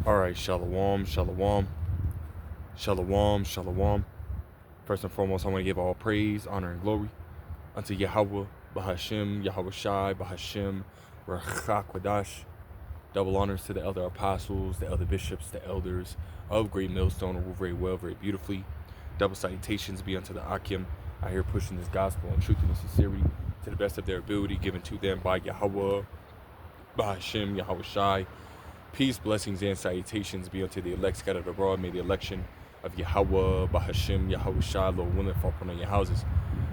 All right, shalom, shalom, shalom, shalom. First and foremost, I want to give all praise, honor, and glory unto Yahweh, Bahashim, Yahweh Shai, Bahashim, Rachakwadash. Double honors to the elder apostles, the elder bishops, the elders of Great Millstone, who rule very well, very beautifully. Double salutations be unto the Akim, out here pushing this gospel in truth and sincerity to the best of their ability, given to them by Yahweh, Bahashim, Yahweh Shai. Peace, blessings, and salutations be unto the elect scattered abroad. May the election of Yahweh, Bahashim, Yahweh Shai, Lord willing, fall upon your houses.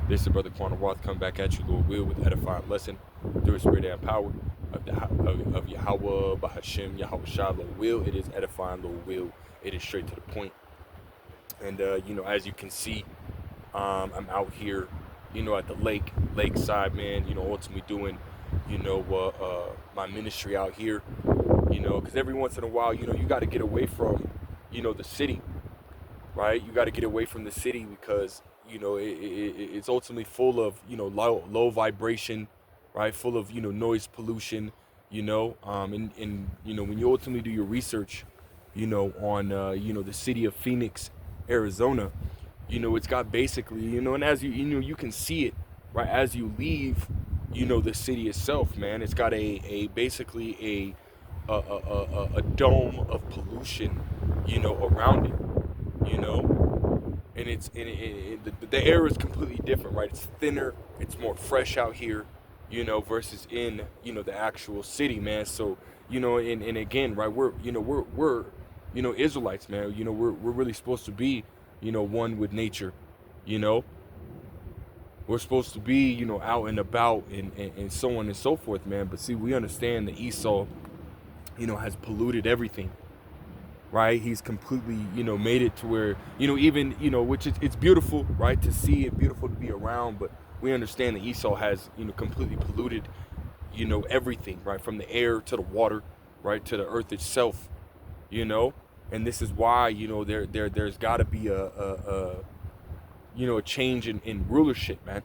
This is Brother Quanah Roth come back at you, Lord will, with edifying lesson through His spirit and power of Yahweh, Bahashim, Yahweh Shai, Lord will. It is edifying, Lord will. It is straight to the point. And, as you can see, I'm out here, at the Lakeside, man, ultimately doing, my ministry out here. Because every once in a while, you got to get away from, the city, right? You got to get away from the city because, it's ultimately full of, low vibration, right? Full of, noise pollution, and when you ultimately do your research, on, the city of Phoenix, Arizona, it's got basically, and as you can see it, right? As you leave, the city itself, man, it's got basically a dome of pollution, around it, and the air is completely different, right? It's thinner, it's more fresh out here, versus in, the actual city, man. So, and again, right, we're Israelites, man. We're really supposed to be, one with nature, you know. We're supposed to be, out and about and so on and so forth, man. But see, we understand that Esau, has polluted everything, right? He's completely, made it to where, even, which it's beautiful, right, to see and beautiful to be around, but we understand that Esau has, completely polluted, everything, right, from the air to the water, right, to the earth itself, and this is why, there's got to be a change in rulership, man,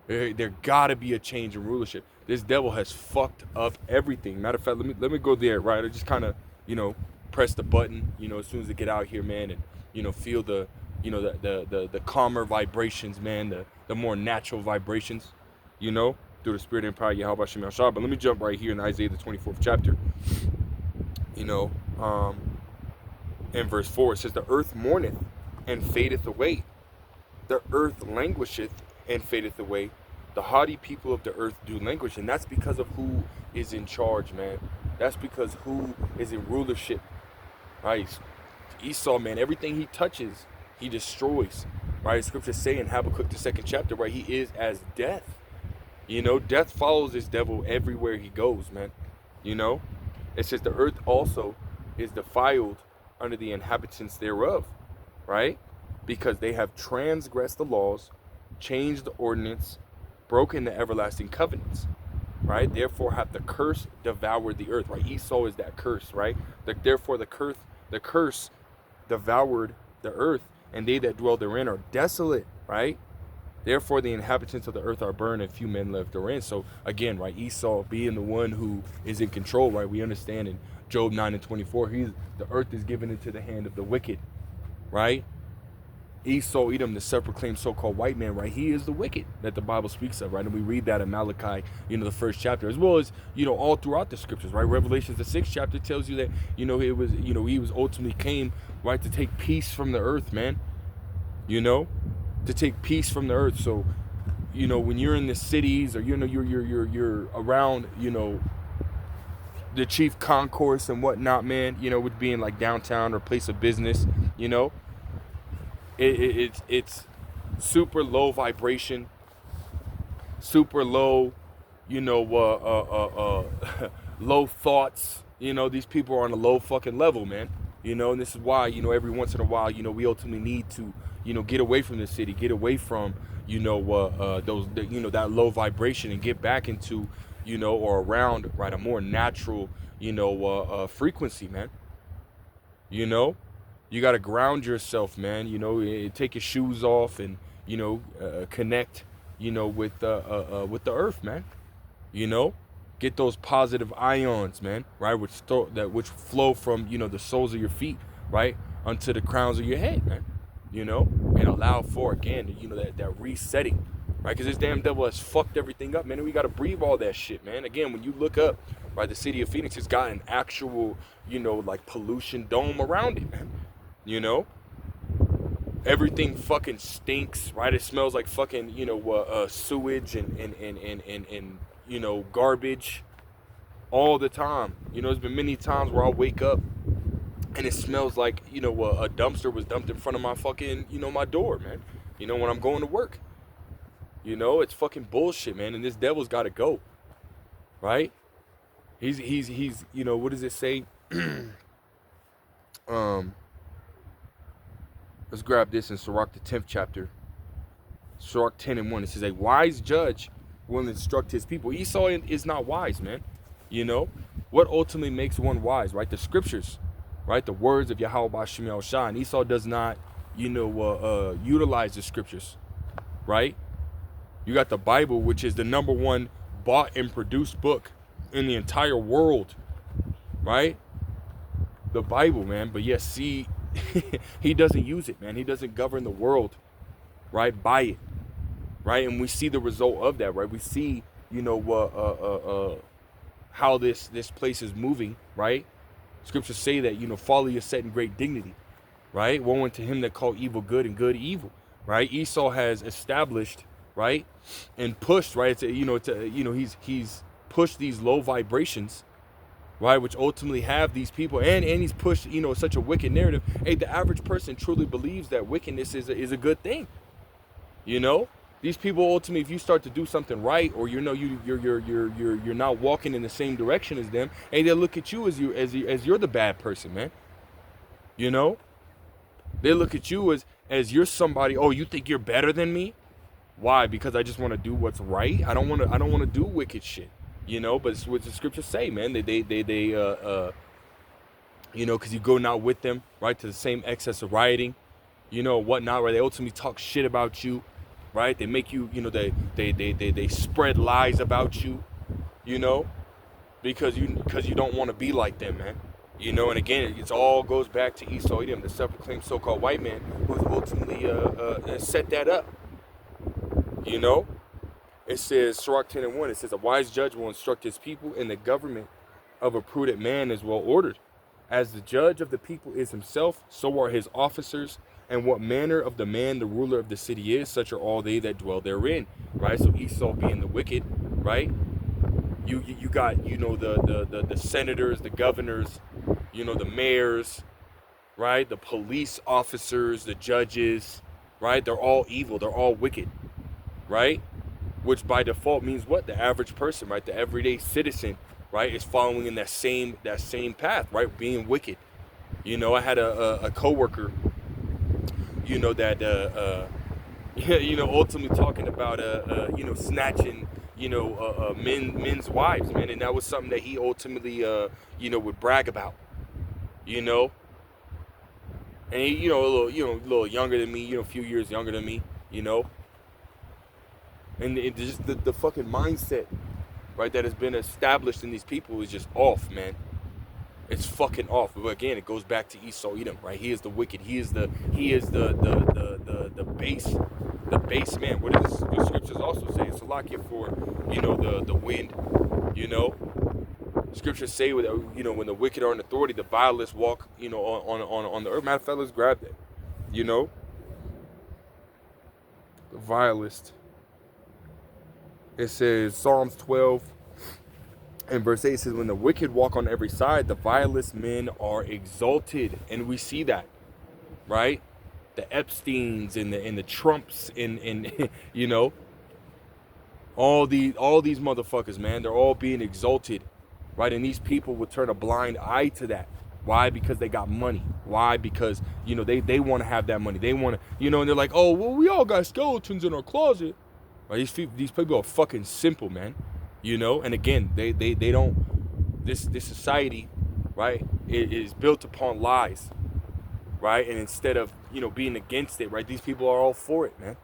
there gotta be a change in rulership. This devil has fucked up everything. Matter of fact, let me go there, right? I just kind of, press the button, as soon as I get out here, man, and feel the, the calmer vibrations, man, the more natural vibrations, through the spirit and power of Yahweh Shem Yahshua. But let me jump right here in Isaiah the 24th chapter. In verse 4, it says, "The earth mourneth and fadeth away. The earth languisheth and fadeth away. The haughty people of the earth do languish." And that's because of who is in charge, man. That's because who is in rulership, right? Esau, man, everything he touches, he destroys, right? Scriptures say in Habakkuk, the 2nd chapter, right, he is as death. Death follows this devil everywhere he goes, man. It says the earth also is defiled under the inhabitants thereof, right? Because they have transgressed the laws, changed the ordinance, broken the everlasting covenants, right? Therefore hath the curse devoured the earth, right? Esau is that curse, right? Therefore the curse devoured the earth, and they that dwell therein are desolate, right? Therefore the inhabitants of the earth are burned, and few men live therein. So again, right, Esau being the one who is in control, right? We understand in Job 9:24, the earth is given into the hand of the wicked, right? Esau, Edom, the self-proclaimed so-called white man, right? He is the wicked that the Bible speaks of, right? And we read that in Malachi, the 1st chapter, as well as, all throughout the scriptures, right? Revelations, the 6th chapter tells you that, it was, he was ultimately came, right, to take peace from the earth, man. To take peace from the earth. So, when you're in the cities or, you're around, the chief concourse and whatnot, man, with being like downtown or place of business, it's super low vibration, super low, low thoughts. These people are on a low fucking level, man. And this is why, every once in a while, we ultimately need to, get away from the city, get away from, that low vibration and get back into, or around, right, a more natural, frequency, man. You got to ground yourself, man. Take your shoes off and, connect, with the earth, man. Get those positive ions, man, right? Which flow from, the soles of your feet, right, onto the crowns of your head, man. And allow for, again, that resetting, right? Because this damn devil has fucked everything up, man. And we got to breathe all that shit, man. Again, when you look up, right, the city of Phoenix has got an actual, like pollution dome around it, man. Everything fucking stinks, right? It smells like fucking, sewage and garbage all the time. There's been many times where I'll wake up and it smells like, a dumpster was dumped in front of my fucking, my door, man. When I'm going to work. It's fucking bullshit, man. And this devil's got to go, right? He's what does it say? Let's grab this in Sirach, the 10th chapter. Sirach 10:1. It says, a wise judge will instruct his people. Esau is not wise, man. What ultimately makes one wise, right? The scriptures, right? The words of Yahweh B'Shem Yahushua. And Esau does not, utilize the scriptures, right? You got the Bible, which is the number one bought and produced book in the entire world, right? The Bible, man. But yes, see, he doesn't use it, man. He doesn't govern the world, right, by it, right? And we see the result of that, right? We see, how this place is moving, right? Scriptures say that, folly is set in great dignity, right? Woe unto him that call evil good and good evil, right? Esau has established, right, and pushed, right? He's pushed these low vibrations, right, which ultimately have these people, and he's pushed, such a wicked narrative. Hey, the average person truly believes that wickedness is a good thing. These people ultimately, if you start to do something right, or you're not walking in the same direction as them, hey, they'll look at you as you're the bad person, man. They look at you as you're somebody. Oh, you think you're better than me? Why? Because I just want to do what's right. I don't want to do wicked shit. But it's what the scriptures say, man. They because you go not with them, right, to the same excess of rioting, whatnot, right? They ultimately talk shit about you, right? They make you, they spread lies about you, because you don't want to be like them, man. And again, it all goes back to Esau Edom, the self-proclaimed so-called white man, who's ultimately set that up. It says, Sirach 10:1, it says, a wise judge will instruct his people, and the government of a prudent man is well ordered. As the judge of the people is himself, so are his officers, and what manner of the man the ruler of the city is, such are all they that dwell therein, right? So Esau being the wicked, right? You got, the senators, the governors, the mayors, right? The police officers, the judges, right? They're all evil. They're all wicked, right? Which by default means what? The average person, right? The everyday citizen, right, is following in that same path, right? Being wicked. I had a coworker, that ultimately talking about snatching, men's wives, man, and that was something that he ultimately would brag about, and he, a little younger than me, a few years younger than me, and it just the fucking mindset, right, that has been established in these people is just off, man. It's fucking off. But again, it goes back to Esau Edom, right? He is the wicked. He is the base man. What does the scriptures also say? It's a lock here for, the wind, Scriptures say, when the wicked are in authority, the vilest walk, on the earth. Matter of fact, let's grab that, the vilest. It says, Psalms 12 and verse 8 says, when the wicked walk on every side, the vilest men are exalted. And we see that, right? The Epsteins and the Trumps and all these motherfuckers, man, they're all being exalted, right? And these people will turn a blind eye to that. Why? Because they got money. Why? Because, they want to have that money. They want to, and they're like, oh, well, we all got skeletons in our closet. Right? These people are fucking simple, man. And again, they don't, this society, right, it is built upon lies, right? And instead of, being against it, right, these people are all for it, man.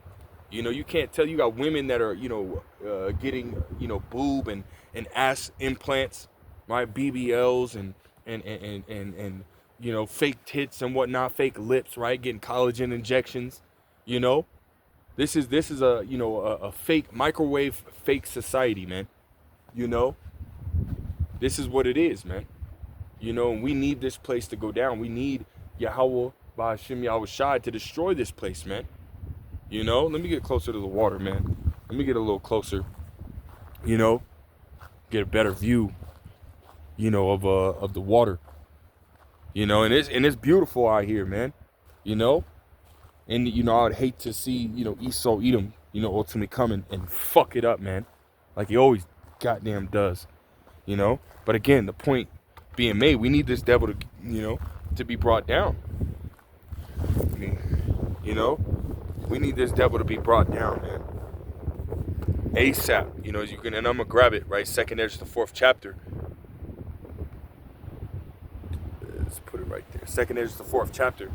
You can't tell. You got women that are, getting, boob and and ass implants, right? BBLs and you know, fake tits and whatnot, fake lips, right? Getting collagen injections, you know. This is a, you know, a fake microwave fake society, man. You know, this is what it is, man. You know, and we need this place to go down. We need Yahweh Ba'Hashem Yahweh Shai to destroy this place, man. You know, let me get closer to the water, man. Let me get a little closer. You know, get a better view, you know, of the water. You know, and it's beautiful out here, man. You know, and you know, I would hate to see, you know, Esau Edom, you know, ultimately come and fuck it up, man, like he always goddamn does. You know, but again, the point being made, we need this devil to, you know, to be brought down. I mean, you know, we need this devil to be brought down, man. ASAP, you know, you can, and I'm gonna grab it, right? 2nd Ezra, the 4th chapter. Let's put it right there. 2nd Ezra, the 4th chapter.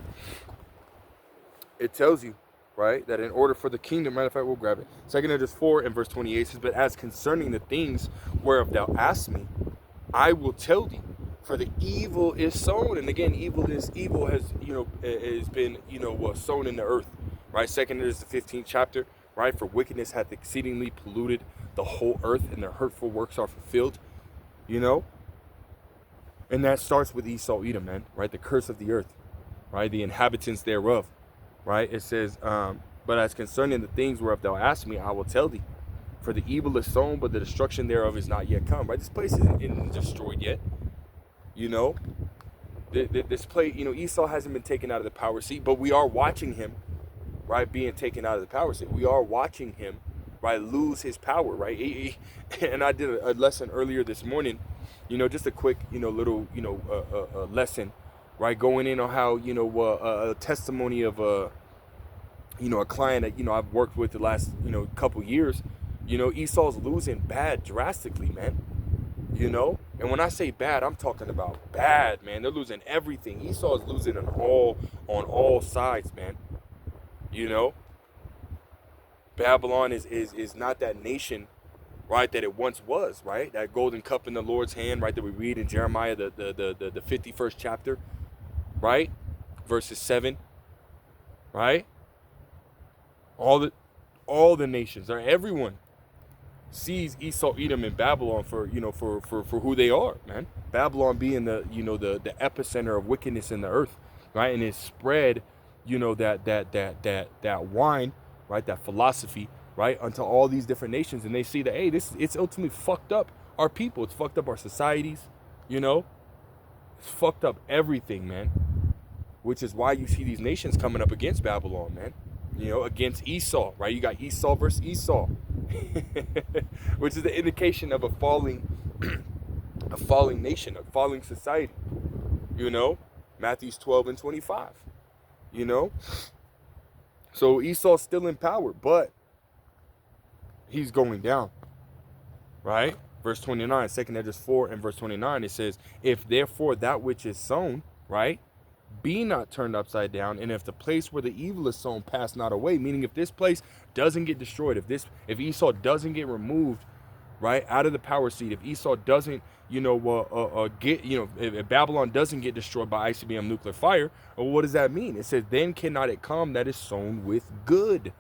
It tells you, right, that in order for the kingdom, matter of fact, we'll grab it. 2nd Ezra 4 and verse 28 says, but as concerning the things whereof thou asked me, I will tell thee, for the evil is sown. And again, evil has, you know, has been, you know, sown in the earth, right? 2nd Ezra, the 15th chapter, right? For wickedness hath exceedingly polluted the whole earth, and their hurtful works are fulfilled, you know? And that starts with Esau Edom, man, right? The curse of the earth, right? The inhabitants thereof, right? It says, but as concerning the things whereof thou asked me, I will tell thee. For the evil is sown, but the destruction thereof is not yet come, right? This place isn't destroyed yet, you know? This place, you know, Esau hasn't been taken out of the power seat, but we are watching him, right, being taken out of the power seat. We are watching him, right, lose his power, right? And I did a lesson earlier this morning, you know, just a quick, you know, little, you know, lesson, right, going in on how, you know, a testimony of you know, a client that, you know, I've worked with the last, you know, couple years. You know, Esau's losing bad drastically, man. You know, and when I say bad, I'm talking about bad, man. They're losing everything. Esau's losing on all sides, man. You know, Babylon is not that nation, right, that it once was, right? That golden cup in the Lord's hand, right, that we read in Jeremiah, the 51st chapter, right, verses 7, right? All the nations, or everyone sees Esau Edom and Babylon for, you know, for who they are, man. Babylon being the, you know, the epicenter of wickedness in the earth, right? And it spread, you know, that wine, right, that philosophy, right, unto all these different nations, and they see that, hey, it's ultimately fucked up our people, it's fucked up our societies, you know, it's fucked up everything, man. Which is why you see these nations coming up against Babylon, man. You know, against Esau, right? You got Esau versus Esau, which is the indication of a falling nation, a falling society. You know, Matthews 12 and 25. You know, so Esau's still in power, but he's going down, right? Verse 29, 2nd Ezra 4 and verse 29, it says, if therefore that which is sown, right, be not turned upside down, and if the place where the evil is sown pass not away, meaning if this place doesn't get destroyed, if Esau doesn't get removed, right, out of the power seat, if Esau doesn't, you know, get, you know, if Babylon doesn't get destroyed by ICBM nuclear fire, well, what does that mean? It says, then cannot it come that is sown with good,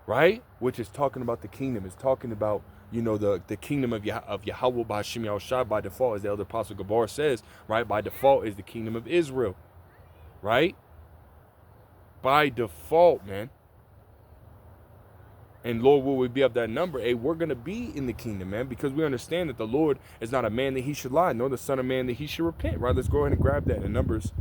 right? Which is talking about the kingdom. It's talking about, you know, the kingdom of Yahweh Ba'Hashem Yahweh Shai, by default, as the elder apostle Gabar says, right? By default is the kingdom of Israel, right? By default, man. And Lord, will we be of that number? Hey, we're going to be in the kingdom, man, because we understand that the Lord is not a man that he should lie, nor the son of man that he should repent, right? Let's go ahead and grab that in Numbers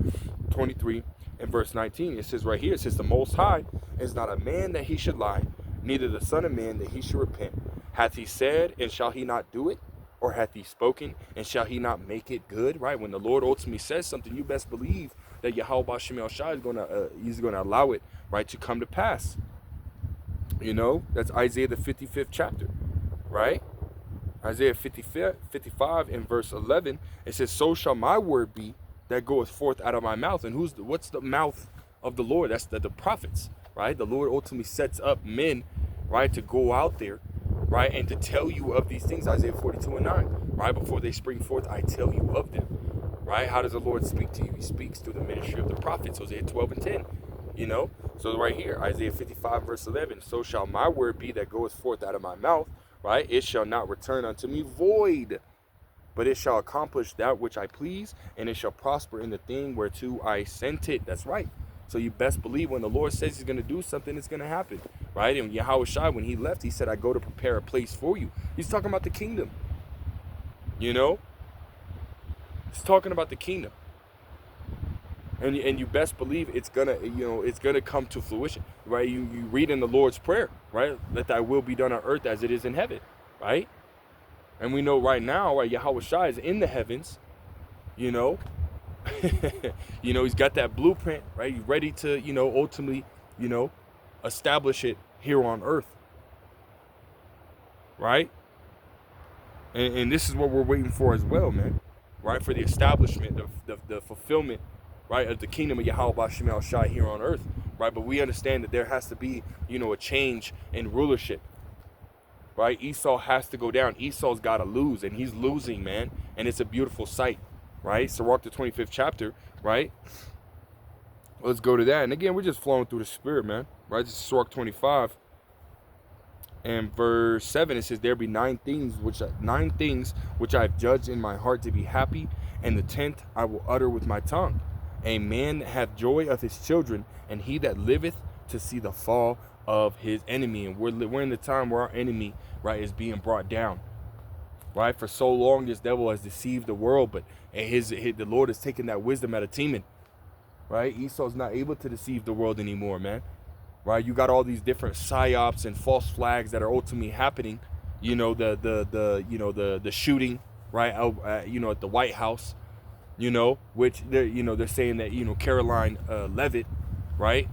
23 and verse 19. It says right here, it says, the Most High is not a man that he should lie, neither the son of man that he should repent. Hath he said, and shall he not do it? Or hath he spoken, and shall he not make it good? Right? When the Lord ultimately says something, you best believe that Yahweh Ba'Hashem Yahweh Shai is going to allow it, right, to come to pass. You know, that's Isaiah the 55th chapter, right? Isaiah 55 and verse 11, it says, so shall my word be that goeth forth out of my mouth. And what's the mouth of the Lord? That's the prophets, right? The Lord ultimately sets up men, right, to go out there, right? And to tell you of these things, Isaiah 42:9, right? Before they spring forth, I tell you of them, right? How does the Lord speak to you? He speaks through the ministry of the prophets, Hosea 12:10, you know? So right here, Isaiah 55:11, so shall my word be that goeth forth out of my mouth, right? It shall not return unto me void, but it shall accomplish that which I please, and it shall prosper in the thing whereto I sent it. That's right. So you best believe when the Lord says he's going to do something, it's going to happen, right? And Yahushua, when he left, he said, I go to prepare a place for you. He's talking about the kingdom, you know? He's talking about the kingdom. And you best believe it's gonna, it's gonna come to fruition, right? You read in the Lord's Prayer, right? Let thy will be done on earth as it is in heaven, right? And we know right now, right, Yahushua is in the heavens, you know. He's got that blueprint, right? He's ready to, ultimately, establish it here on earth, right? And this is what we're waiting for as well, man, right? For the establishment, the fulfillment, right, of the kingdom of Yahweh B'Shem El Shai here on earth, right? But we understand that there has to be, a change in rulership, right? Esau has to go down. Esau's got to lose, and he's losing, man, and it's a beautiful sight, right? Sirach, the 25th chapter, right? Let's go to that. And again, we're just flowing through the spirit, man, right? This is Sirach 25 and verse 7. It says, there be nine things which I have judged in my heart to be happy, and the 10th I will utter with my tongue. A man hath joy of his children, and he that liveth to see the fall of his enemy. And we're in the time where our enemy, right, is being brought down, right? For so long this devil has deceived the world, but the Lord has taken that wisdom out of Teman, right? Esau's not able to deceive the world anymore, man, right? You got all these different psyops and false flags that are ultimately happening, the shooting, right, at the White House, which they're saying that, Caroline Levitt, right,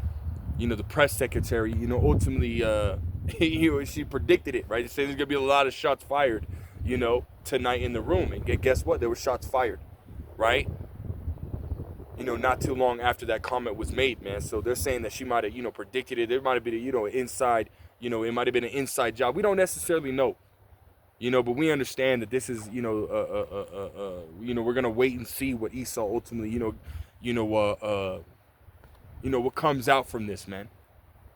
the press secretary, ultimately, she predicted it, right? It said there's gonna be a lot of shots fired, tonight in the room. And guess what? There were shots fired, right? Not too long after that comment was made, man. So they're saying that she might have, predicted it. There might have been, an inside, it might have been an inside job. We don't necessarily know, but we understand that this is, we're gonna wait and see what Esau ultimately, what comes out from this, man.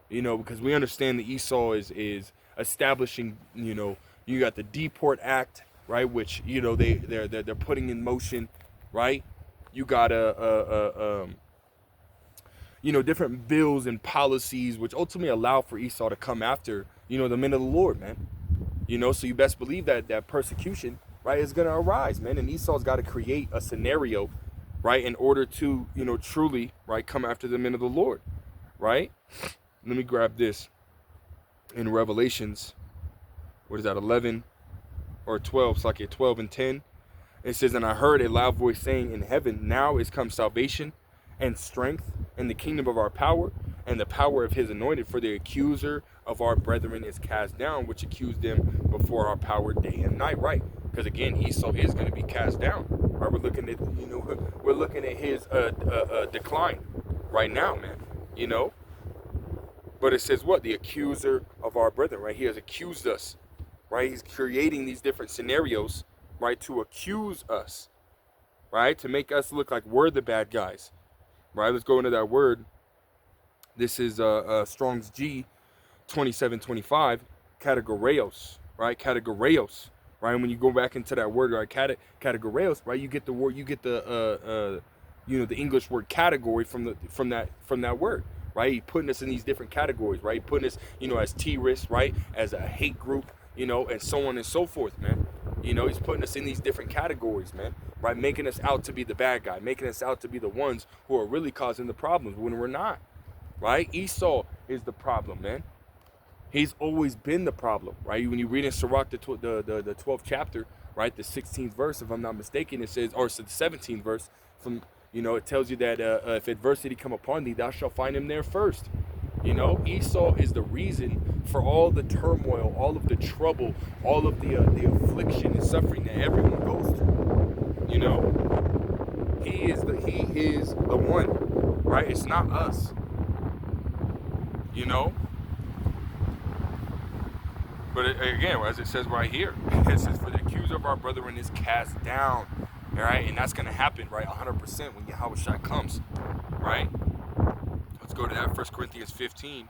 Because we understand that Esau is establishing, you got the Deport Act, right, which they're putting in motion, right? You got different bills and policies which ultimately allow for Esau to come after, the men of the Lord, man. So you best believe that persecution, right, is going to arise, man. And Esau's got to create a scenario, right, in order to, truly, right, come after the men of the Lord, right? Let me grab this in Revelations. What is that, 11 or 12? It's like a 12 and 10. It says, and I heard a loud voice saying in heaven, now is come salvation and strength and the kingdom of our power and the power of his anointed, for the accuser of our brethren is cast down, which accused them before our power day and night, right? Because again, Esau is going to be cast down, right? We're looking at his decline right now, man, But it says what? The accuser of our brethren, right? He has accused us, right? He's creating these different scenarios, right, to accuse us, right, to make us look like we're the bad guys, right? Let's go into that word. This is Strong's G 2725, categoreos, right? Categoreos, right? And when you go back into that word, right, categoreos, right, you get the word, the English word category from that word, right? He putting us in these different categories, right? He putting us, as terrorists, right, as a hate group, and so on and so forth, man. He's putting us in these different categories, man, right? Making us out to be the bad guy, making us out to be the ones who are really causing the problems when we're not, right? Esau is the problem, man. He's always been the problem, right? When you read in Sirach, the 12th chapter, right, the 16th verse, if I'm not mistaken, it says, or it's the 17th verse, from, it tells you that if adversity come upon thee, thou shalt find him there first. Esau is the reason for all the turmoil, all of the trouble, all of the affliction and suffering that everyone goes through. He is the one, right? It's not us. But again, as it says right here, it says, for the accuser of our brethren is cast down. All right, and that's going to happen, right, 100% when Yahushua comes, right? Let's go to that, 1 Corinthians 15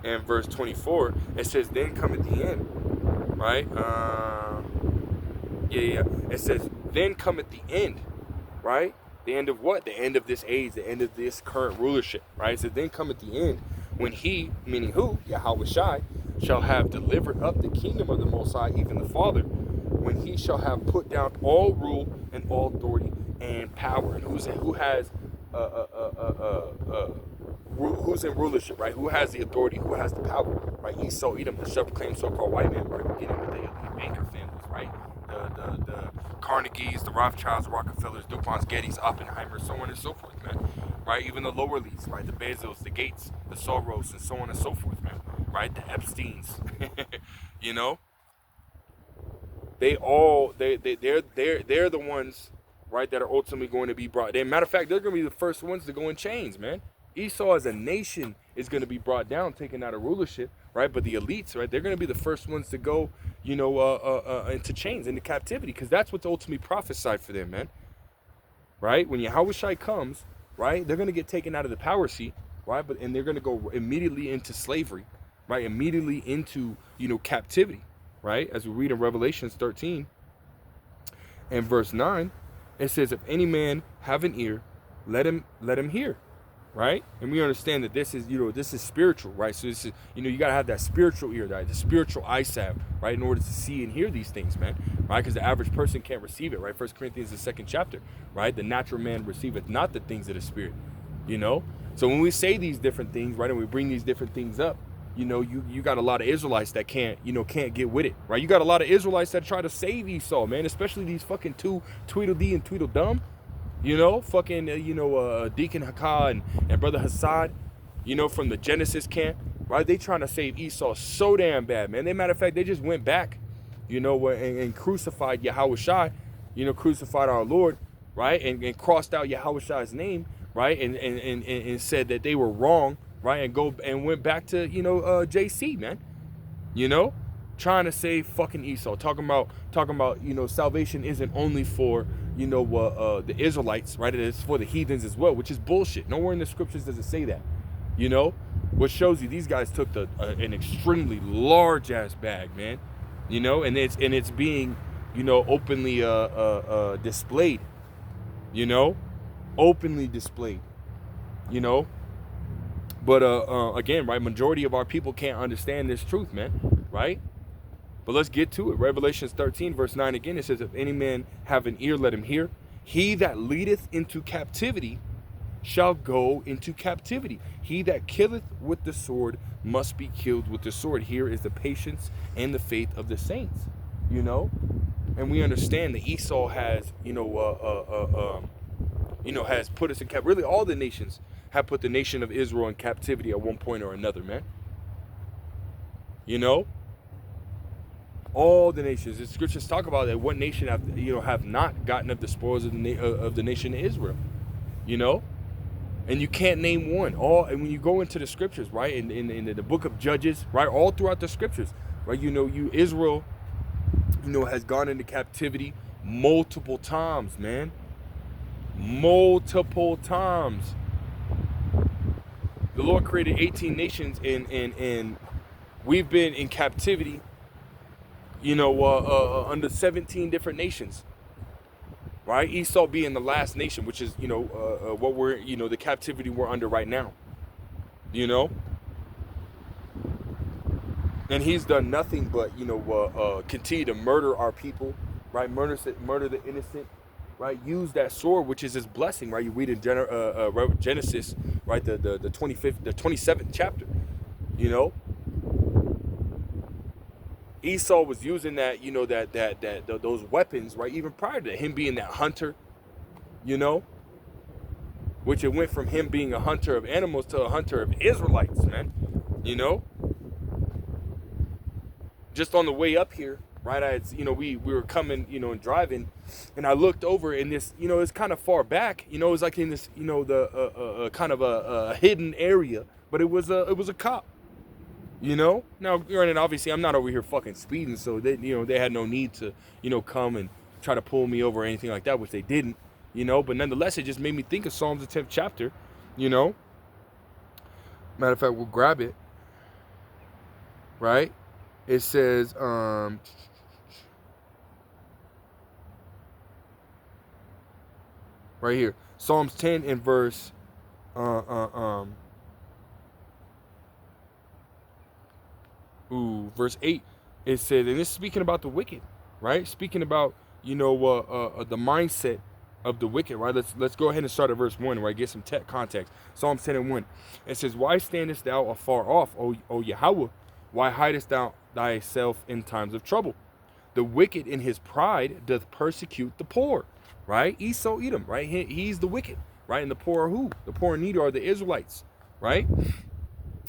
and verse 24. It says, then come at the end, right? It says, then come at the end, right? The end of what? The end of this age, the end of this current rulership, right? It says, then come at the end, when he, meaning who? Yahushua, shall have delivered up the kingdom of the Most High, even the Father, when he shall have put down all rule and all authority and power. And who's in rulership, right? Who has the authority? Who has the power, right? Esau, Edom, the self-proclaimed so-called white man, right? Beginning with the elite banker families, right? The Carnegies, the Rothschilds, Rockefellers, DuPonts, Gettys, Oppenheimers, so on and so forth, man. Right? Even the lower elites, right? The Bezos, the Gates, the Soros, and so on and so forth, man. Right? The Epsteins, you know. They're the ones, right, that are ultimately going to be brought. Matter of fact, they're going to be the first ones to go in chains, man. Esau as a nation is going to be brought down, taken out of rulership, right? But the elites, right, they're going to be the first ones to go, you know, into chains, into captivity, because that's what's ultimately prophesied for them, man. Right? When Yahushua comes, right, they're going to get taken out of the power seat, right? And they're going to go immediately into slavery, right? Immediately into, you know, captivity. Right, as we read in Revelations 13 and verse 9, it says, if any man have an ear, let him hear. Right? And we understand that this is, you know, this is spiritual, right? So this is, you know, you got to have that spiritual ear, right? The spiritual eye salve, right? In order to see and hear these things, man, right? Because the average person can't receive it, right? 1 Corinthians, the 2nd chapter, right? The natural man receiveth not the things of the spirit, you know? So when we say these different things, right, and we bring these different things up, you know, you got a lot of Israelites that can't get with it, right? You got a lot of Israelites that try to save Esau, man, especially these fucking two Tweedledee and Tweedledum, you know, fucking, Deacon Hakah and Brother Hassad, you know, from the Genesis camp, right? They trying to save Esau so damn bad, man. Matter of fact, they just went back, you know, and crucified Yahushua, you know, crucified our Lord, right? And crossed out Yahushua's name, right? And said that they were wrong, right, and went back to, you know, JC, man, you know, trying to save fucking Esau, talking about, you know, salvation isn't only for, you know, the Israelites, right? It is for the heathens as well, which is bullshit. Nowhere in the scriptures does it say that, you know. What shows you these guys took an extremely large ass bag, man, you know, and it's being, you know, openly displayed, you know, openly displayed, you know. But again, right, majority of our people can't understand this truth, man, right? But let's get to it. Revelations 13, verse 9 again, it says, if any man have an ear, let him hear. He that leadeth into captivity shall go into captivity. He that killeth with the sword must be killed with the sword. Here is the patience and the faith of the saints, you know? And we understand that Esau has, has put us in captivity. Really, all the nations have put the nation of Israel in captivity at one point or another, man. You know, all the nations. The scriptures talk about that. What nation have not gotten of the spoils of the nation of Israel? You know, and you can't name one. And when you go into the scriptures, right, in the book of Judges, right, all throughout the scriptures, right, Israel, has gone into captivity multiple times, man. Multiple times. The Lord created 18 nations, and we've been in captivity, under 17 different nations, right? Esau being the last nation, which is, what we're, the captivity we're under right now, and he's done nothing but, continue to murder our people, right? Murder the innocent, right? Use that sword, which is his blessing, right? You read in Genesis, right? The 27th chapter, Esau was using that, those weapons, right? Even prior to him being that hunter, which it went from him being a hunter of animals to a hunter of Israelites, man, Just on the way up here, right? We were coming, and driving, and I looked over, and this, it's kind of far back, it's like in this, the kind of a hidden area, but it was a cop. You know, now granted, obviously I'm not over here fucking speeding, so they, they had no need to, come and try to pull me over or anything like that, which they didn't, but nonetheless, it just made me think of Psalms the 10th chapter, you know. Matter of fact, we'll grab it, right? It says, right here, Psalms 10 and verse, verse 8, it says, and it's speaking about the wicked, right? Speaking about, the mindset of the wicked, right? Let's go ahead and start at verse 1, right? Get some context. Psalms 10 and 1. It says, why standest thou afar off, O Yahweh? Why hidest thou thyself in times of trouble? The wicked in his pride doth persecute the poor, right? Esau, Edom, right? He's the wicked, right? And the poor are who? The poor and needy are the Israelites, right?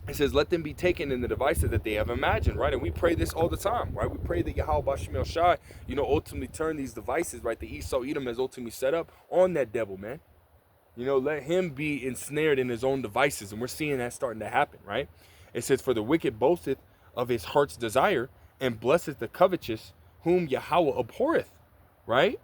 It says, let them be taken in the devices that they have imagined, right? And we pray this all the time, right? We pray that Yahweh Bashim El Shai, ultimately turn these devices, right? The Esau Edom has ultimately set up on that devil, man. Let him be ensnared in his own devices. And we're seeing that starting to happen, right? It says, for the wicked boasteth of his heart's desire and blesseth the covetous whom Yahweh abhorreth, right?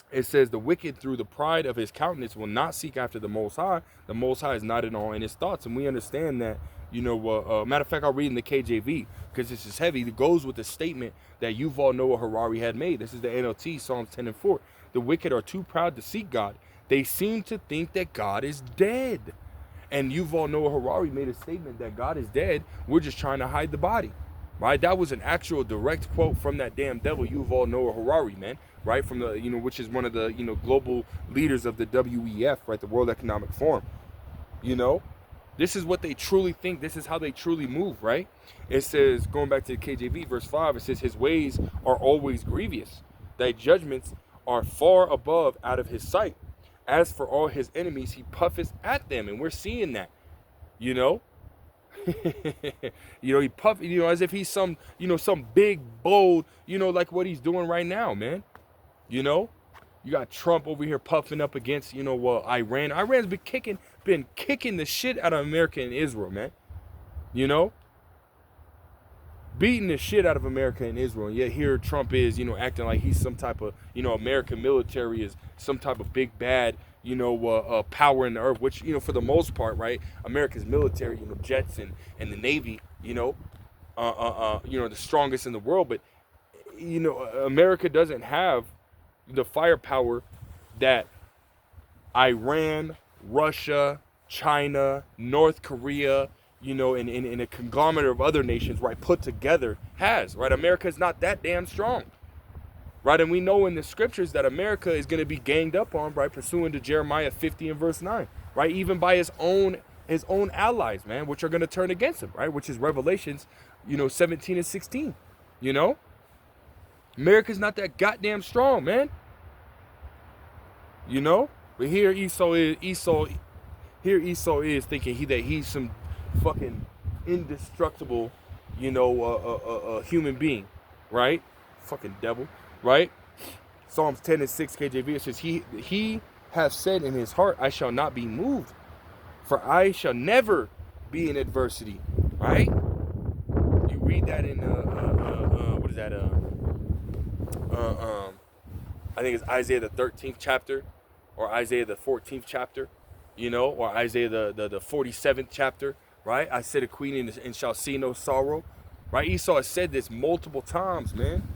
It says, the wicked through the pride of his countenance will not seek after the Most High. The Most High is not in all in his thoughts. And we understand that, matter of fact, I'll read in the KJV because this is heavy. It goes with the statement that Yuval Noah Harari had made. This is the NLT, Psalms 10 and 4. The wicked are too proud to seek God. They seem to think that God is dead. And Yuval Noah Harari made a statement that God is dead. We're just trying to hide the body. Right? That was an actual direct quote from that damn devil, Yuval Noah Harari, man. Right? From the, which is one of the, global leaders of the WEF, right? The World Economic Forum. This is what they truly think. This is how they truly move, right? It says, going back to the KJV, verse 5, it says, his ways are always grievous. Thy judgments are far above out of his sight. As for all his enemies, he puffeth at them. And we're seeing that, he puff, as if he's some, some big, bold, like what he's doing right now, man. You got Trump over here puffing up against, Iran. Iran's been kicking the shit out of America and Israel, man. Beating the shit out of America and Israel. And yet here Trump is, acting like he's some type of, American military is some type of big bad, power in the earth, which, for the most part, right, America's military, jets and the Navy, the strongest in the world. But, America doesn't have the firepower that Iran, Russia, China, North Korea, and a conglomerate of other nations, right, put together has, right? America is not that damn strong, right? And we know in the scriptures that America is going to be ganged up on, right, pursuant to Jeremiah 50 and verse 9, right? Even by his own allies, man, which are going to turn against him, right? Which is Revelations, 17 and 16, America's not that goddamn strong, man. But here Esau is thinking that he's some fucking indestructible, human being, right? Fucking devil, right? Psalms 10 and 6 KJV, it says, he hath said in his heart, I shall not be moved, for I shall never be in adversity, right? You read that in what is that? I think it's Isaiah the 13th chapter, or Isaiah the 14th chapter, or Isaiah the 47th chapter, right? I said a queen and shall see no sorrow, right? Esau has said this multiple times, man.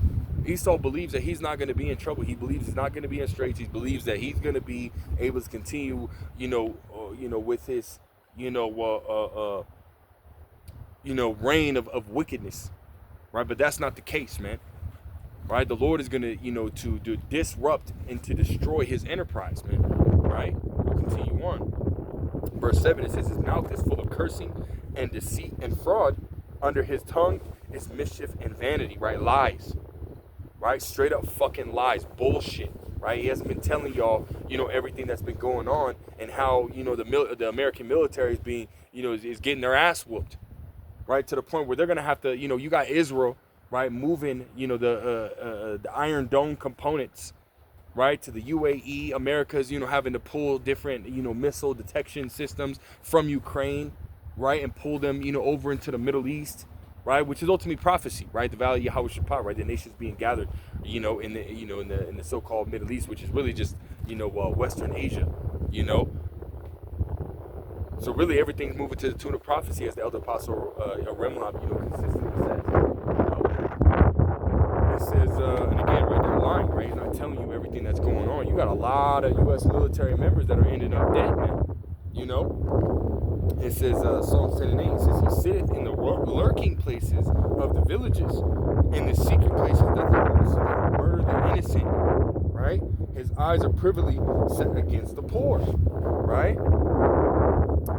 Esau believes that he's not going to be in trouble. He believes he's not going to be in straits. He believes that he's going to be able to continue, with his, reign of wickedness, right? But that's not the case, man. Right? The Lord is going to, to disrupt and to destroy his enterprise, man. Right? We'll continue on. Verse 7, it says, his mouth is full of cursing and deceit and fraud. Under his tongue is mischief and vanity, right? Lies. Right? Straight up fucking lies. Bullshit. Right? He hasn't been telling y'all, everything that's been going on and how, the American military is being, is getting their ass whooped. Right? To the point where they're going to have to, you got Israel, right, moving, the Iron Dome components, right, to the UAE. America's, having to pull different, missile detection systems from Ukraine, right, and pull them, over into the Middle East, right, which is ultimately prophecy, right, the Valley of Yehoshaphat, right, the nations being gathered, in the so-called Middle East, which is really just, Western Asia, So really everything's moving to the tune of prophecy, as the elder apostle Remlab, consistently says. It says, and again, right, they're lying, right? He's not telling you everything that's going on. You got a lot of U.S. military members that are ending up dead, man. It says, Psalm 10 and 8, it says, he sitteth in the lurking places of the villages, in the secret places doth he murder the innocent, right? His eyes are privily set against the poor, right?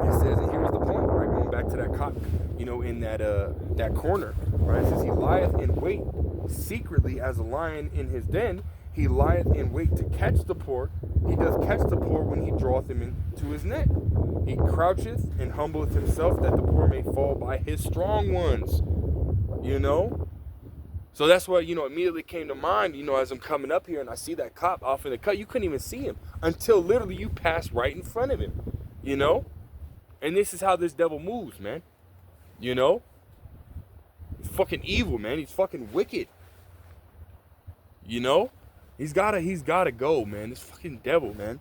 It says, and here's the point, right? Going back to that cop, in that corner, right? It says, he lieth in wait secretly as a lion in his den. He lieth in wait to catch the poor. He doth catch the poor when he draweth them into his net. He croucheth and humbleth himself that the poor may fall by his strong ones. So that's what, immediately came to mind, as I'm coming up here and I see that cop off in the cut. You couldn't even see him until literally you passed right in front of him, And this is how this devil moves, man. He's fucking evil, man. He's fucking wicked. He's gotta go, man. This fucking devil, man.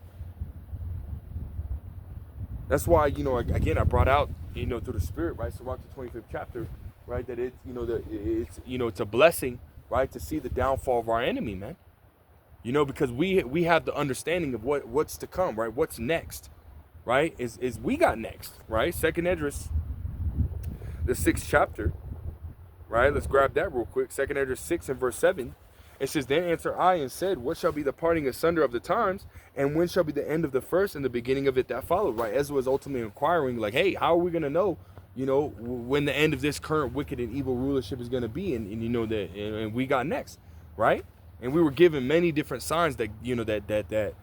That's why, again, I brought out, through the Spirit, right? So, the 25th chapter, right? That it's, it's a blessing, right? To see the downfall of our enemy, man. Because we have the understanding of what's to come, right? What's next, right? Is we got next, right? Second Esdras, the 6th chapter, right? Let's grab that real quick. Second Esdras 6 and verse 7. It says, then answered I and said, what shall be the parting asunder of the times, and when shall be the end of the first and the beginning of it that followed, right? Ezra was ultimately inquiring, like, hey, how are we going to know, when the end of this current wicked and evil rulership is going to be, and we got next, right? And we were given many different signs that, that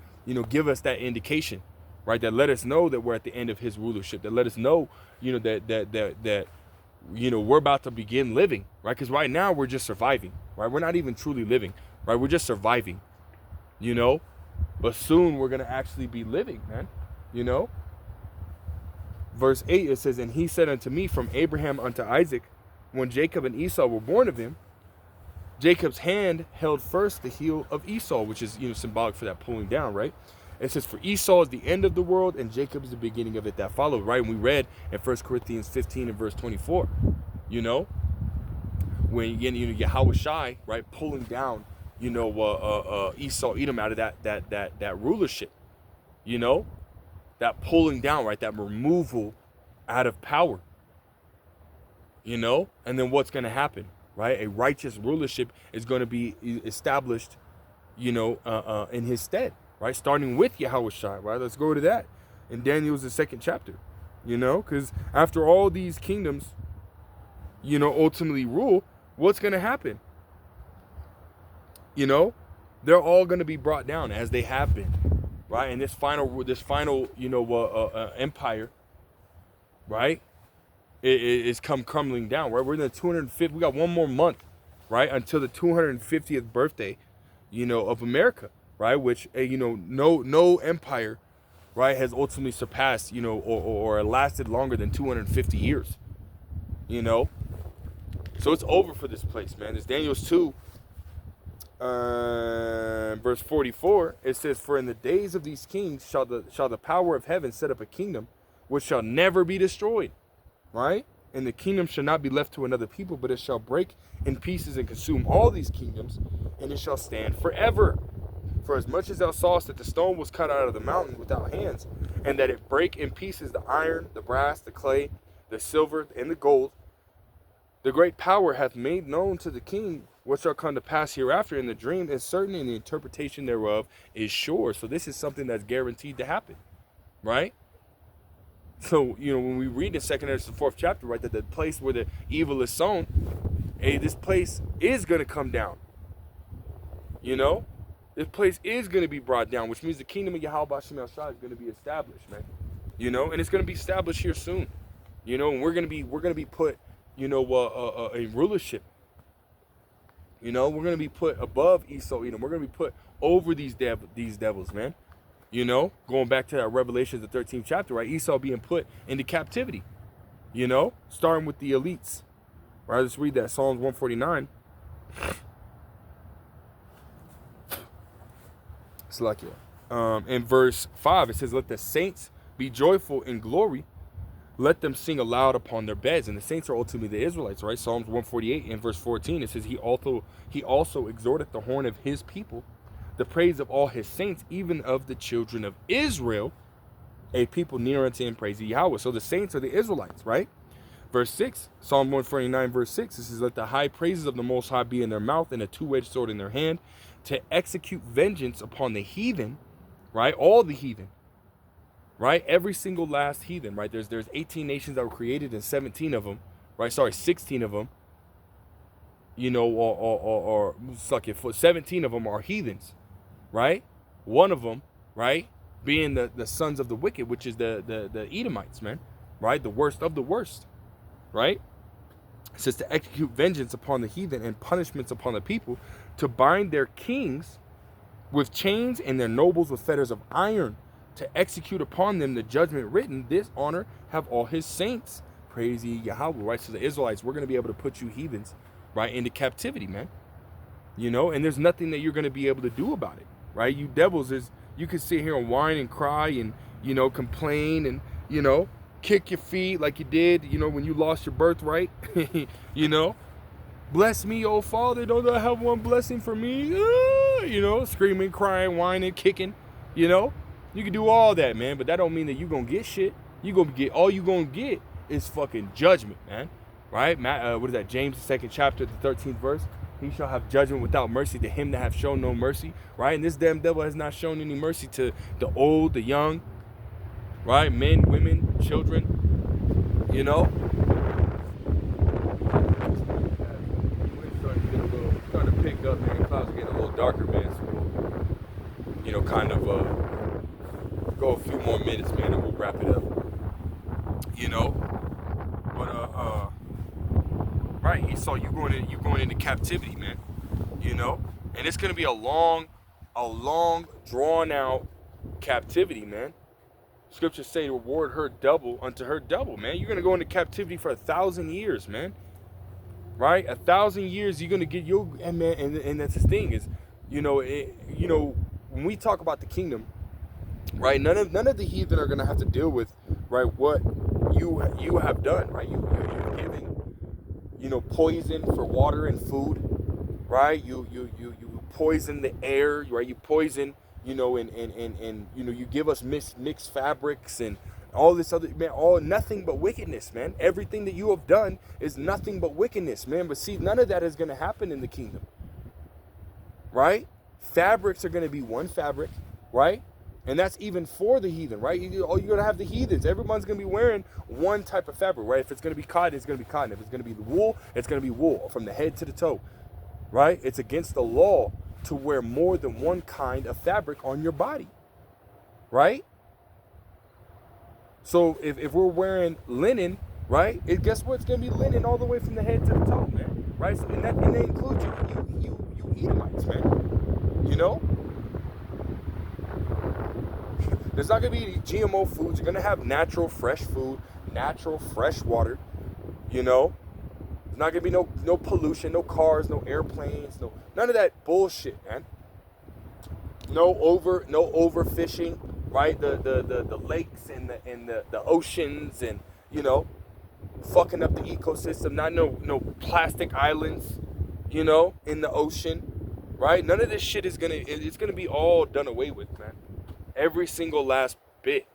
give us that indication, right? That let us know that we're at the end of his rulership, that let us know, that we're about to begin living, right? Because right now we're just surviving, right? We're not even truly living, right? We're just surviving, but soon we're going to actually be living, man, Verse 8, it says, and he said unto me, from Abraham unto Isaac, when Jacob and Esau were born of him, Jacob's hand held first the heel of Esau, which is, symbolic for that pulling down, right? It says, for Esau is the end of the world, and Jacob is the beginning of it that followed, right? And we read in 1 Corinthians 15 and verse 24, when, again, Yahushai, right, pulling down, Esau, Edom out of that rulership, that pulling down, right, that removal out of power, and then what's going to happen, right? A righteous rulership is going to be established, in his stead. Right, starting with Yahushua, right? Let's go to that. In Daniel's the 2nd chapter, because after all these kingdoms, ultimately rule, what's going to happen? They're all going to be brought down as they have been, right? And this final, empire, right, is come crumbling down, right? We're in the 250th. We got one more month, right, until the 250th birthday, of America. Right, which no empire, right, has ultimately surpassed, or lasted longer than 250 years, So it's over for this place, man. It's Daniel's 2, verse 44. It says, for in the days of these kings shall the power of heaven set up a kingdom which shall never be destroyed, right? And the kingdom shall not be left to another people, but it shall break in pieces and consume all these kingdoms, and it shall stand forever. For as much as thou sawest that the stone was cut out of the mountain without hands, and that it brake in pieces the iron, the brass, the clay, the silver, and the gold, the great power hath made known to the king what shall come to pass hereafter, and the dream is certain, and the interpretation thereof is sure. So this is something that's guaranteed to happen, right? So, when we read in 2nd Esdras, the 4th chapter, right, that the place where the evil is sown, hey, this place is going to come down, This place is going to be brought down, which means the kingdom of Yahweh B'Shem El Shai is going to be established, man. And it's going to be established here soon. And we're going to be put, a rulership. We're going to be put above Esau, Edom. We're going to be put over these devils, man. Going back to that Revelation, the 13th chapter, right? Esau being put into captivity, starting with the elites. Right, let's read that. Psalms 149. It's like in verse 5, it says, let the saints be joyful in glory. Let them sing aloud upon their beds. And the saints are ultimately the Israelites, right? Psalms 148 in verse 14, it says, he also exhorteth the horn of his people, the praise of all his saints, even of the children of Israel, a people near unto him, praise Yahweh. So the saints are the Israelites, right? Verse 6, Psalm 149, verse 6, it says, let the high praises of the Most High be in their mouth and a two-edged sword in their hand, to execute vengeance upon the heathen, right? All the heathen, right? Every single last heathen, right? There's 18 nations that were created and 17 of them, right? Sorry, 16 of them, or suck it, 17 of them are heathens, right? One of them, right, being the sons of the wicked, which is the Edomites, man, right? The worst of the worst. Right? It says to execute vengeance upon the heathen and punishments upon the people, to bind their kings with chains and their nobles with fetters of iron, to execute upon them the judgment written. This honor have all his saints. Praise ye Yahweh. Right? So the Israelites, we're going to be able to put you heathens, right, into captivity, man. And there's nothing that you're going to be able to do about it. Right? You devils, you can sit here and whine and cry and, complain and, kick your feet like you did, when you lost your birthright. Bless me, oh Father, don't I have one blessing for me? Screaming, crying, whining, kicking. You can do all that, man, but that don't mean that you're gonna get shit. All you gonna get is fucking judgment, man. Right? What is that? James, the 2nd chapter, the 13th verse. He shall have judgment without mercy to him that have shown no mercy. Right? And this damn devil has not shown any mercy to the old, the young, right? Men, women, children, It's starting to pick up, man. Clouds are getting a little darker, man. So we'll, kind of go a few more minutes, man, and we'll wrap it up. But right, Esau, you going into captivity, man. And it's gonna be a long, drawn out captivity, man. Scriptures say to reward her double unto her double, man. You're going to go into captivity for 1,000 years, man. Right? 1,000 years, you're going to get your, and man, and that's the thing is, when we talk about the kingdom, right, none of the heathen are going to have to deal with, right, what you have done, right? You've given, poison for water and food, right? You poison the air, right? You poison, and you give us mixed fabrics and all this other, man, nothing but wickedness, man. Everything that you have done is nothing but wickedness, man. But see, none of that is going to happen in the kingdom, right? Fabrics are going to be one fabric, right? And that's even for the heathen, right? You're going to have the heathens. Everyone's going to be wearing one type of fabric, right? If it's going to be cotton, it's going to be cotton. If it's going to be the wool, it's going to be wool from the head to the toe, right? It's against the law to wear more than one kind of fabric on your body, right? So if we're wearing linen, right, guess what? It's going to be linen all the way from the head to the toe, man, right? So, and they include you Edomites, man, There's not going to be any GMO foods. You're going to have natural, fresh food, natural, fresh water, There's not going to be no pollution, no cars, no airplanes, none of that bullshit, man. No overfishing, right? The lakes and the oceans and, fucking up the ecosystem. Not no plastic islands, in the ocean, right? None of this shit it's gonna be all done away with, man. Every single last bit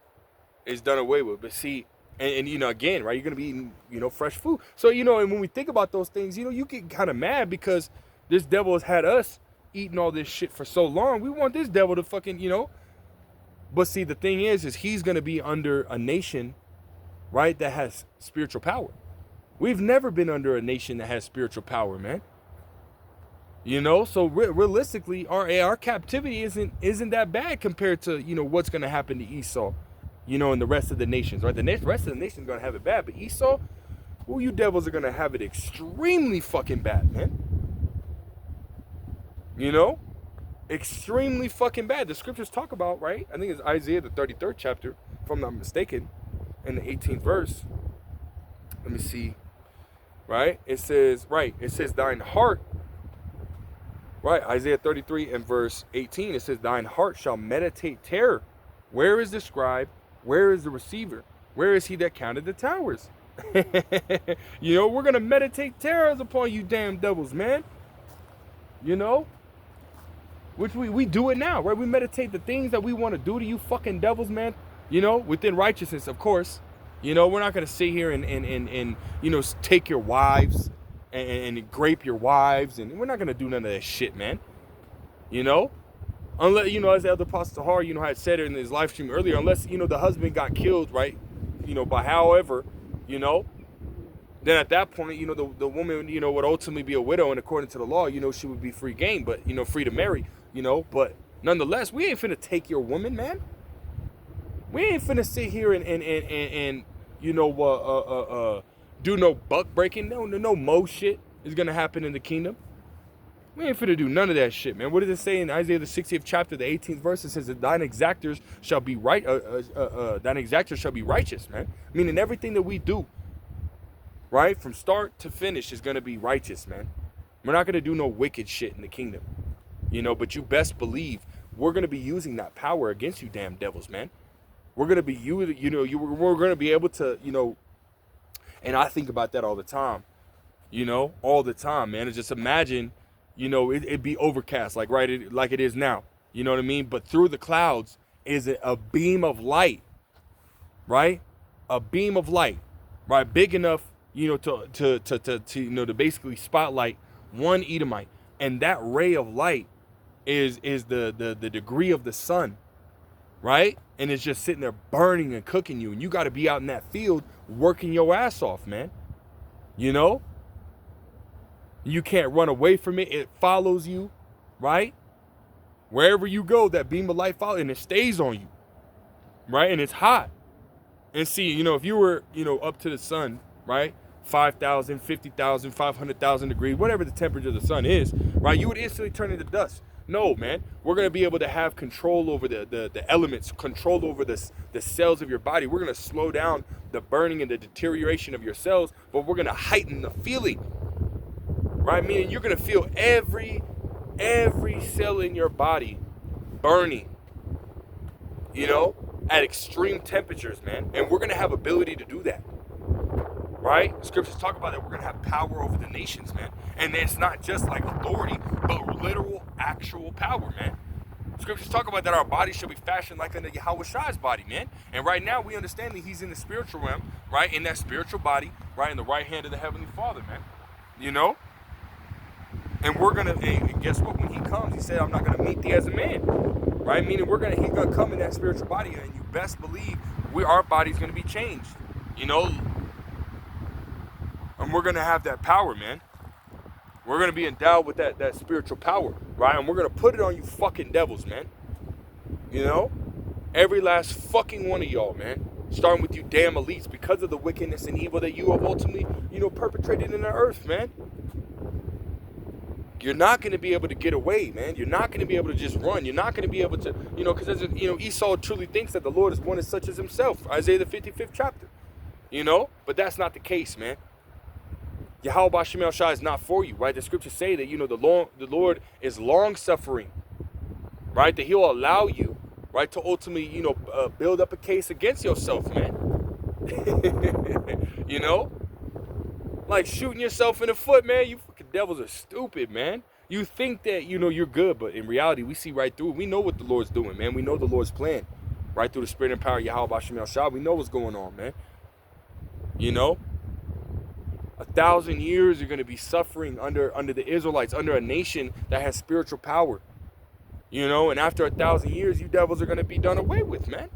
is done away with. But see, and again, right, you're gonna be eating, fresh food. So, and when we think about those things, you get kind of mad because this devil has had us eating all this shit for so long. We want this devil to fucking, But see, the thing is he's gonna be under a nation, right, that has spiritual power. We've never been under a nation that has spiritual power, man. So realistically, our captivity isn't that bad compared to, what's going to happen to Esau, and the rest of the nations, right? The rest of the nations are going to have it bad, but Esau, well, you devils are going to have it extremely fucking bad, man. Extremely fucking bad. The scriptures talk about, right? I think it's Isaiah, the 33rd chapter, if I'm not mistaken, in the 18th verse. Let me see. Right? It says thine heart. Right, Isaiah 33 and verse 18, it says, thine heart shall meditate terror. Where is the scribe? Where is the receiver? Where is he that counted the towers? You know, we're going to meditate terrors upon you damn devils, man. You know? Which we do it now, right? We meditate the things that we want to do to you fucking devils, man. You know, within righteousness, of course. You know, we're not going to sit here and you know, take your wives and grape your wives. And we're not going to do none of that shit, man. You know? Unless, you know, as the Elder Apostle Tahar, you know, had said it in his live stream earlier, unless, you know, the husband got killed, right? You know, by however, you know, then at that point, you know, the woman, you know, would ultimately be a widow, and according to the law, you know, she would be free game, but, you know, free to marry, you know, but nonetheless, we ain't finna take your woman, man. We ain't finna sit here and you know, do no buck breaking, no mo shit is gonna happen in the kingdom. We ain't finna do none of that shit, man. What does it say in Isaiah the 60th chapter, the 18th verse? It says that thine exactors shall be right. Thine exactors shall be righteous, man. Meaning everything that we do, right, from start to finish, is gonna be righteous, man. We're not gonna do no wicked shit in the kingdom, you know. But you best believe we're gonna be using that power against you, damn devils, man. We're gonna be we're gonna be able to, you know. And I think about that all the time, you know, all the time, man. And just imagine. You know, it'd be overcast, like like it is now. You know what I mean? But through the clouds is a beam of light, right? A beam of light, right? Big enough, you know, to you know, to basically spotlight one Edomite, and that ray of light is the degree of the sun, right? And it's just sitting there burning and cooking you, and you got to be out in that field working your ass off, man. You know. You can't run away from it. It follows you, right? Wherever you go, that beam of light follows, and it stays on you, right? And it's hot. And see, you know, if you were, you know, up to the sun, right? 5,000, 50,000, 500,000 degrees, whatever the temperature of the sun is, right? You would instantly turn into dust. No, man. We're going to be able to have control over the elements, control over the cells of your body. We're going to slow down the burning and the deterioration of your cells, but we're going to heighten the feeling. Right, meaning you're gonna feel every cell in your body burning, you know, at extreme temperatures, man. And we're gonna have ability to do that, right? Scriptures talk about that. We're gonna have power over the nations, man. And it's not just like authority, but literal, actual power, man. Scriptures talk about that our body shall be fashioned like unto Yahweh Shai's body, man. And right now we understand that he's in the spiritual realm, right? In that spiritual body, right? In the right hand of the Heavenly Father, man. You know? And we're gonna, and guess what? When he comes, he said, "I'm not gonna meet thee as a man," right? Meaning he's gonna come in that spiritual body, and you best believe our body's gonna be changed, you know. And we're gonna have that power, man. We're gonna be endowed with that spiritual power, right? And we're gonna put it on you fucking devils, man. You know, every last fucking one of y'all, man. Starting with you damn elites, because of the wickedness and evil that you have ultimately, you know, perpetrated in the earth, man. You're not going to be able to get away, man. You're not going to be able to just run. You're not going to be able to, you know, because, you know, Esau truly thinks that the Lord is one as such as himself. Isaiah the 55th chapter, you know, but that's not the case, man. Yahweh B'Shem El Shai is not for you, right? The scriptures say that, you know, the Lord is long suffering, right? That he'll allow you, right, to ultimately, you know, build up a case against yourself, man. You know? Like shooting yourself in the foot, man. You fucking devils are stupid, man. You think that, you know, you're good, but in reality, we see right through it. We know what the Lord's doing, man. We know the Lord's plan. Right through the spirit and power of Yahweh B'Shem El Shai. We know what's going on, man. You know? 1,000 years you're going to be suffering under the Israelites, under a nation that has spiritual power. You know? And after 1,000 years, you devils are going to be done away with, man.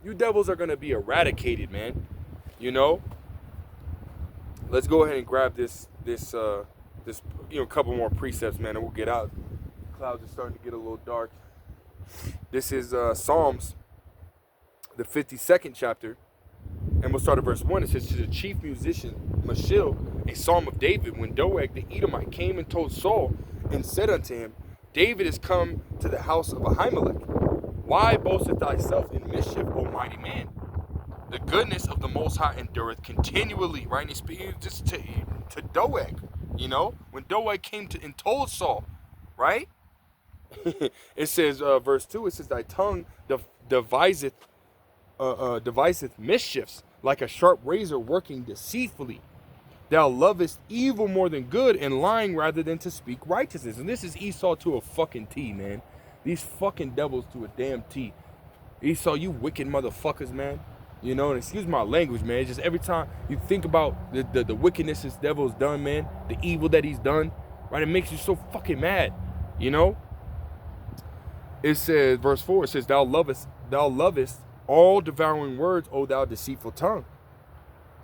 You devils are going to be eradicated, man. You know? Let's go ahead and grab this you know, couple more precepts, man, and we'll get out. Clouds are starting to get a little dark. This is Psalms, the 52nd chapter, and we'll start at verse 1. It says, "To the chief musician Mashil, a psalm of David, when Doeg the Edomite came and told Saul and said unto him, David is come to the house of Ahimelech. Why boasteth thyself in mischief, O mighty man? The goodness of the Most High endureth continually, right? And he's speaking just to Doeg, you know, when Doeg came to and told Saul, right? It says, verse 2, it says, thy tongue deviseth mischiefs, like a sharp razor working deceitfully. Thou lovest evil more than good, and lying rather than to speak righteousness. And this is Esau to a fucking T, man. These fucking devils to a damn T. Esau, you wicked motherfuckers, man. You know, and excuse my language, man. It's just every time you think about the wickedness this devil's done, man, the evil that he's done, right? It makes you so fucking mad, you know? It says, verse 4, it says, thou lovest all devouring words, O thou deceitful tongue.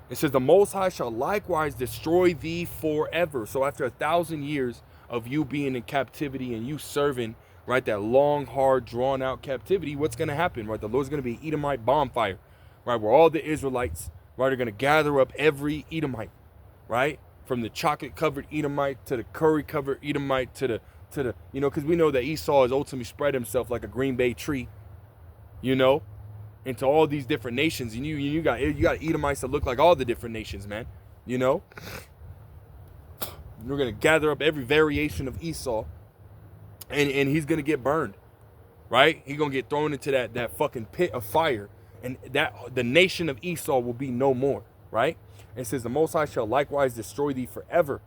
It says, the Most High shall likewise destroy thee forever. So after 1,000 years of you being in captivity and you serving, right, that long, hard, drawn-out captivity, what's going to happen, right? The Lord's going to be Edomite bonfire, right, where all the Israelites, right, are going to gather up every Edomite, right, from the chocolate-covered Edomite to the curry-covered Edomite to the, you know, because we know that Esau has ultimately spread himself like a Green Bay tree, you know, into all these different nations. And you got Edomites that look like all the different nations, man, you know. We're going to gather up every variation of Esau, and he's going to get burned, right? He's going to get thrown into that fucking pit of fire, and that the nation of Esau will be no more, right? It says, the Most High shall likewise destroy thee forever,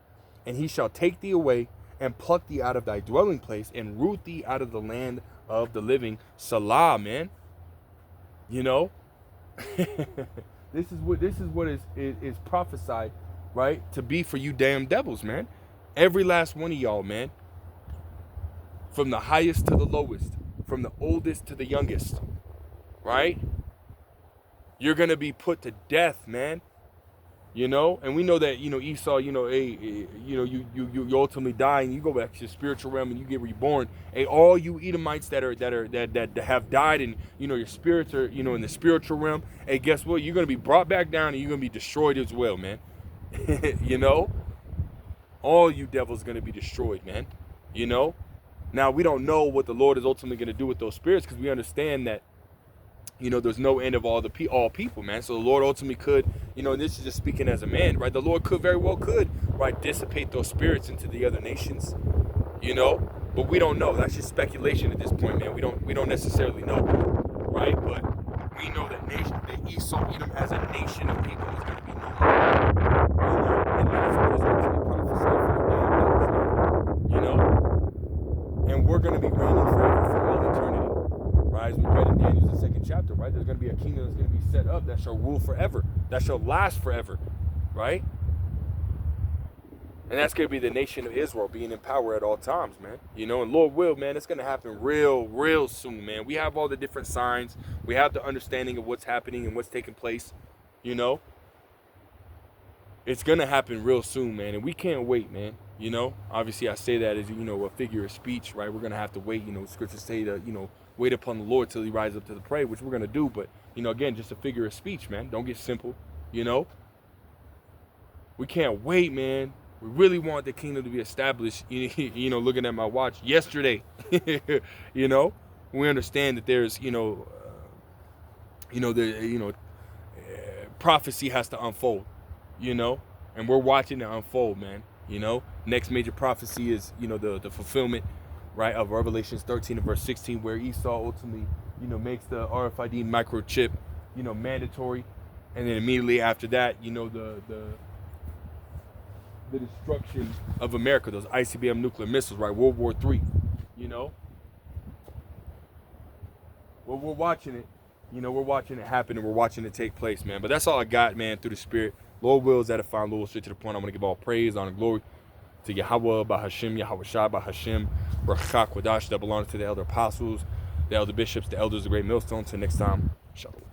and he shall take thee away and pluck thee out of thy dwelling place and root thee out of the land of the living. Salah, man. You know, this is what is prophesied, right, to be for you damn devils, man. Every last one of y'all, man. From the highest to the lowest, from the oldest to the youngest, right? You're gonna be put to death, man. You know, and we know that, you know, Esau, you know, you ultimately die and you go back to the spiritual realm and you get reborn. All you Edomites that have died and, you know, your spirits are, you know, in the spiritual realm. Hey, guess what? You're gonna be brought back down and you're gonna be destroyed as well, man. You know, all you devils gonna be destroyed, man. You know, now we don't know what the Lord is ultimately gonna do with those spirits, because we understand that, you know, there's no end of all people, man. So the Lord ultimately could, you know, and this is just speaking as a man, right? The Lord very well could, right, dissipate those spirits into the other nations, you know. But we don't know. That's just speculation at this point, man. We don't necessarily know, right? But we know that Esau, Edom as a nation of people is going to be no more. And that's what is ultimately prophesied for the damn devils, you know. And we're going to be reigning forever for all eternity. Right, as we read in Daniel's 2nd chapter, right? There's going to be a kingdom that's going to be set up that shall rule forever, that shall last forever, right? And that's going to be the nation of Israel being in power at all times, man. You know, and Lord will, man, it's going to happen real soon, man. We have all the different signs. We have the understanding of what's happening and what's taking place, you know. It's going to happen real soon, man, and we can't wait, man. You know, obviously I say that as, you know, a figure of speech, right? We're going to have to wait, you know, scriptures say to, you know, wait upon the Lord till he rises up to the prey, which we're going to do. But, you know, again, just a figure of speech, man. Don't get simple, you know. We can't wait, man. We really want the kingdom to be established, you know, looking at my watch yesterday, you know. We understand that there's, prophecy has to unfold, you know. And we're watching it unfold, man, you know. Next major prophecy is, you know, the fulfillment, right, of Revelations 13 and verse 16, where Esau ultimately, you know, makes the RFID microchip, you know, mandatory. And then immediately after that, you know, the destruction of America, those ICBM nuclear missiles, right, World War III, you know. Well, we're watching it, you know, we're watching it happen and we're watching it take place, man. But that's all I got, man, through the Spirit. Lord wills, edifying, Lord, straight to the point. I'm going to give all praise, honor, glory to Yahweh, Bahashim, Yahweh Shai, Bahashim, Baruch Kodash, that belongs to the elder apostles, the elder bishops, the elders, the great millstone. Till next time, shalom.